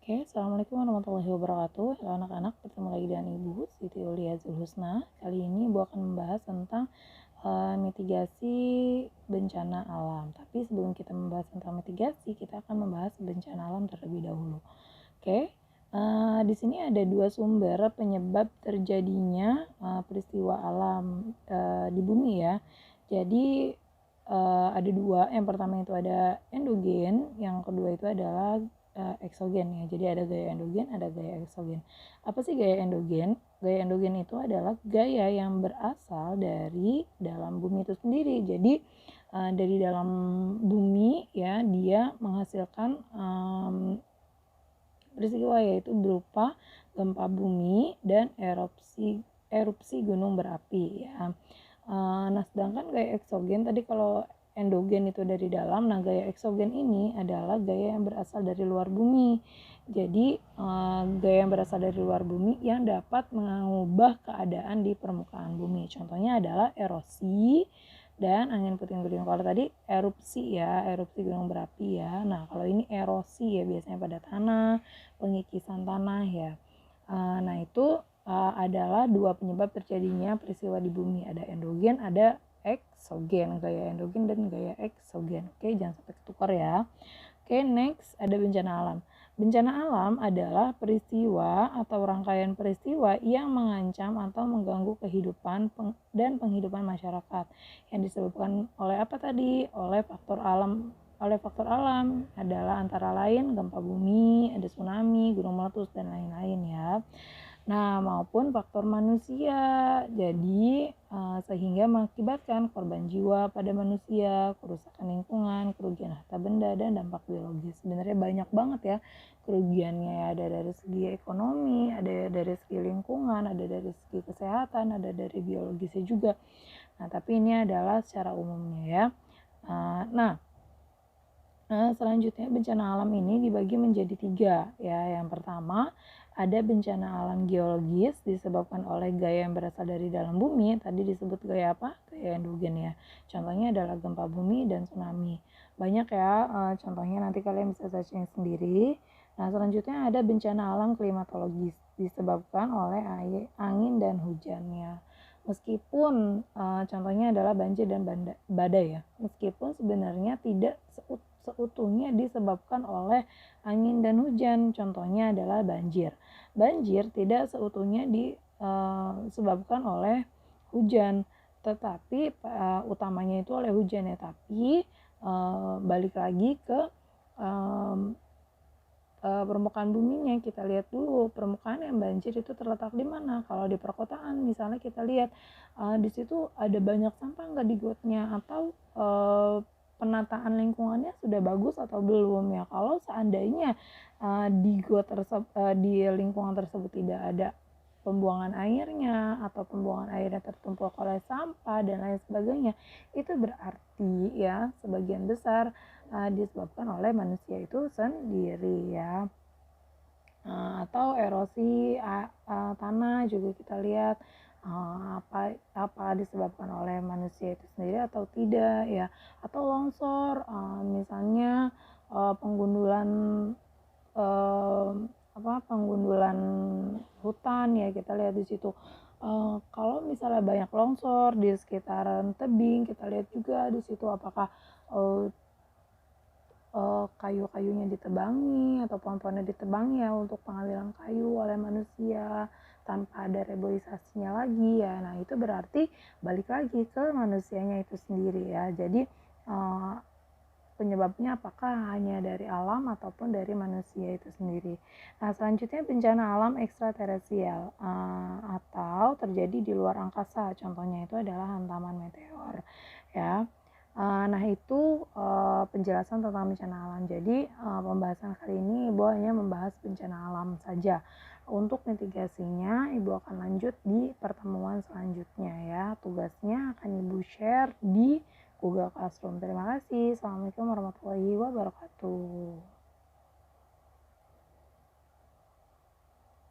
Oke, Assalamualaikum warahmatullahi wabarakatuh. Halo anak-anak, bertemu lagi dengan Ibu Siti Ulia Zulhusna. Kali ini Ibu akan membahas tentang mitigasi bencana alam. Tapi sebelum kita membahas tentang mitigasi, kita akan membahas bencana alam terlebih dahulu. Oke, di sini ada dua sumber penyebab terjadinya peristiwa alam di bumi ya. Jadi ada dua. Yang pertama itu ada endogen, yang kedua itu adalah eksogen ya. Jadi ada gaya endogen, ada gaya eksogen. Apa sih gaya endogen? Gaya endogen itu adalah gaya yang berasal dari dalam bumi itu sendiri. Jadi dari dalam bumi ya, dia menghasilkan peristiwa yaitu berupa gempa bumi dan erupsi gunung berapi ya. Nah, sedangkan gaya eksogen tadi kalau endogen itu dari dalam, nah gaya eksogen ini adalah gaya yang berasal dari luar bumi. Jadi gaya yang berasal dari luar bumi yang dapat mengubah keadaan di permukaan bumi. Contohnya adalah erosi dan angin puting-beliung. Kalau tadi erupsi ya, erupsi gunung berapi ya. Nah, kalau ini erosi ya, biasanya pada tanah, pengikisan tanah ya. Nah, itu adalah dua penyebab terjadinya peristiwa di bumi. Ada endogen, ada eksogen, gaya endogen dan gaya eksogen. Oke, jangan sampai ketukar ya. Oke, next ada bencana alam. Bencana alam adalah peristiwa atau rangkaian peristiwa yang mengancam atau mengganggu kehidupan dan penghidupan masyarakat yang disebabkan oleh apa tadi? Oleh faktor alam. Oleh faktor alam adalah antara lain gempa bumi, ada tsunami, gunung meletus dan lain-lain ya. Nah, maupun faktor manusia. Jadi, sehingga mengakibatkan korban jiwa pada manusia, kerusakan lingkungan, kerugian harta benda, dan dampak biologis. Sebenarnya banyak banget ya kerugiannya ya. Ada dari segi ekonomi, ada dari segi lingkungan, ada dari segi kesehatan, ada dari biologisnya juga. Nah, tapi ini adalah secara umumnya ya. Nah, selanjutnya bencana alam ini dibagi menjadi tiga ya. Yang pertama ada bencana alam geologis disebabkan oleh gaya yang berasal dari dalam bumi. Tadi disebut gaya apa? Gaya endogen ya. Contohnya adalah gempa bumi dan tsunami. Banyak ya contohnya, nanti kalian bisa searching sendiri. Nah, selanjutnya ada bencana alam klimatologis disebabkan oleh angin dan hujannya. Meskipun contohnya adalah banjir dan badai ya. Meskipun sebenarnya tidak seutuhnya disebabkan oleh angin dan hujan. Contohnya adalah banjir. Banjir tidak seutuhnya disebabkan oleh hujan, tetapi utamanya itu oleh hujan ya. Tapi balik lagi ke permukaan buminya, kita lihat dulu permukaan yang banjir itu terletak di mana. Kalau di perkotaan misalnya kita lihat di situ ada banyak sampah nggak di gotnya, atau penataan lingkungannya sudah bagus atau belum ya. Kalau seandainya di lingkungan tersebut tidak ada pembuangan airnya atau pembuangan airnya tertumpuk oleh sampah dan lain sebagainya, itu berarti ya sebagian besar disebabkan oleh manusia itu sendiri ya. Atau erosi tanah juga kita lihat apa disebabkan oleh manusia itu sendiri atau tidak ya. Atau longsor misalnya penggundulan penggundulan hutan ya, kita lihat di situ. Kalau misalnya banyak longsor di sekitaran tebing, kita lihat juga di situ apakah kayu-kayunya ditebangi atau pohon-pohonnya ditebangi ya untuk pengambilan kayu oleh manusia tanpa ada reboisasinya lagi ya. Nah, itu berarti balik lagi ke manusianya itu sendiri ya. Jadi penyebabnya apakah hanya dari alam ataupun dari manusia itu sendiri. Nah, selanjutnya bencana alam ekstraterestrial atau terjadi di luar angkasa. Contohnya itu adalah hantaman meteor ya. Nah, itu penjelasan tentang bencana alam. Jadi pembahasan kali ini Ibu hanya membahas bencana alam saja. Untuk mitigasinya Ibu akan lanjut di pertemuan selanjutnya ya. Tugasnya akan Ibu share di Google Classroom. Terima kasih. Assalamualaikum warahmatullahi wabarakatuh.